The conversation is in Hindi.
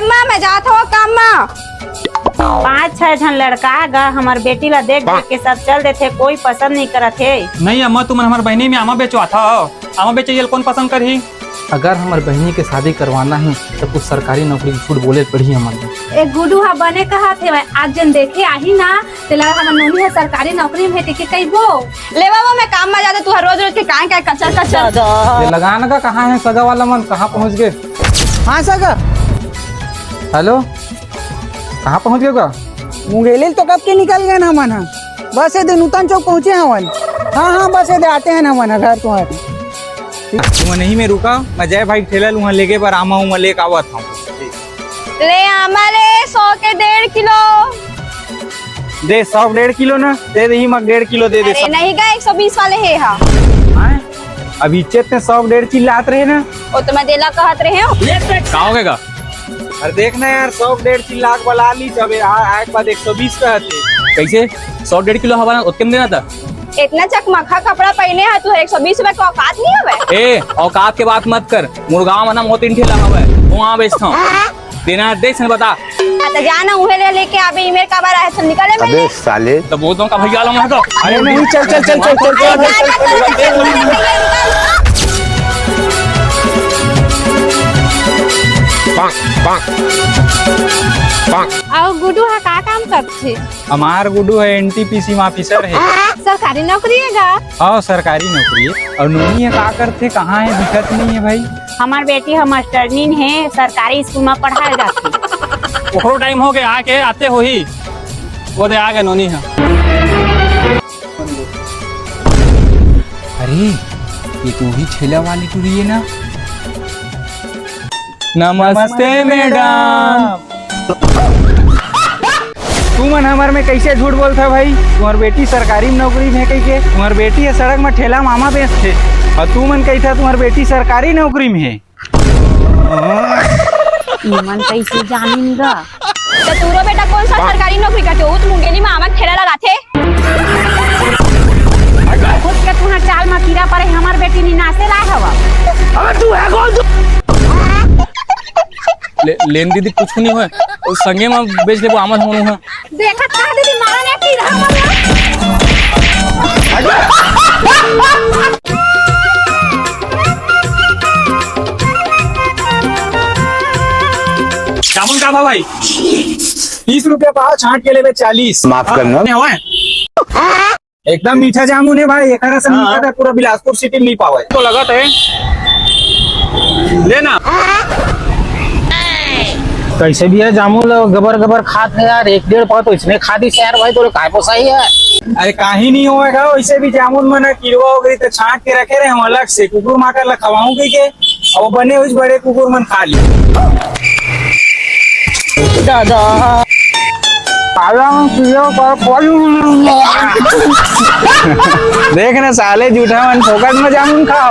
में मैं जात हो काम में। 5-6 जन लड़का गा हमार बेटी ला देख देख के सब चल देते, कोई पसंद नहीं करत है। नहीं अम्मा, तुम हमारे बहनी में आमा बेचवा था। आमा बेचे कौन पसंद करही? अगर हमारे बहनी के शादी करवाना है तो कुछ सरकारी नौकरी झूठ बोले पड़ी हमारे। एक गुडू हा बने कहा थे मैं आज जन देखे आही ना तेला हम नोनी है सरकारी नौकरी में टिके कई वो लेवा वो मैं काम में जाते तू हर रोज रोज के काहे काहे कचर कचर ये लगाना का कहाँ है सगा वाला मन, कहाँ पहुँच गए? हाँ सगा हेलो, कहाँ पहुँच गए का? मुंगेली तो कब के निकल गए ना मन। बस ये नूतन चौक पहुँचे हवन। हाँ हाँ बस ये आते हैं ना मन घर तुम्हारे। वहाँ नहीं मैं रुका, मैं जय भाई ठेला वहाँ लेके पर आमा हूँ लेके आवा था। ले हमारे 100 के 1.5 किलो दे 100-1.5 किलो ना दे दे, मग 1.5 किलो दे दे। अरे नहीं का 120 वाले है हा अभी चेत 100-1.5 चिल्लात रहे ना। वो तो मैं देला कहत रहे हो। कहाँ हो गएगा? अरे देखना यार 100-1.5 चिल्लाक वाला ली सब आए के बाद 120 कहते। कैसे 100-1.5 किलो हवा उतने देना था? इतना चकमका कपड़ा पहने है तू 120 रुपए का औकात नहीं हवे। ए औकात के बात मत कर, मुर्गांव में ना मोतीन ठेला हवे वहाँ बेचता हूँ। देना देख बता तो जाना उहे ले लेके आबे ईमेल का बार है निकले में। अबे साले तो बोलता हूँ का भैया लो मैं तो। अरे नहीं चल चल चल चल चल आओ गुडू हा का काम करते? हमार गुड्डू है एनटीपीसी में ऑफिसर है। सरकारी नौकरी है गा? हाँ सरकारी नौकरी है। और नोनी है का करते, कहाँ है दिक्कत नहीं है भाई। हमार बेटी हम मास्टरनी है, सरकारी स्कूल में पढ़ाए जाती। ओकरो टाइम हो गया आके आते हो ही वो दे आ गए नोनी है। अरे ये तू ही ठेला वाली तू ही है ना? नमस्ते मैडम। तू मन हमार में कैसे झूठ बोलता भाई? तुम्हार बेटी सरकारी नौकरी में कही के, तुम्हार बेटी है सड़क में ठेला मामा बेचते और तू मन कही था तुम्हार बेटी सरकारी नौकरी में है। मन कैसे जानेगा? तो तूरो बेटा कौन सा सरकारी नौकरी करते हो? तू मुंगेली में आमक ठेला लगाते। खुद के तुहार चाल में कीड़ा पड़े, हमार बेटी नी नाचे लाए हवा। लेन दीदी कुछ नहीं हुआ, संगे में बेच ले वो आमद होने है। देखा का दीदी मारा ने की रहा जामुन का भाई 30 रुपया पाव, छाट के लेवे 40। माफ करना। एकदम मीठा जामुन है भाई, एक से मीठा था पूरा बिलासपुर सिटी में नहीं पावा। तो लगा है लेना। कैसे भी है जामुन गबर गबर खात है यार, 1-1.5 पाव तो इसने खा दी यार भाई, तो काय पोसा ही है। अरे कहीं नहीं होएगा वैसे भी जामुन में ना किरवा हो गई तो छाट के रखे रहे हम अलग से, कुकुर माकर ला खवाऊं के और बने हुए बड़े कुकुर मन खा ली। दादा देख ना साले झूठा मन फोकट में जामुन खा।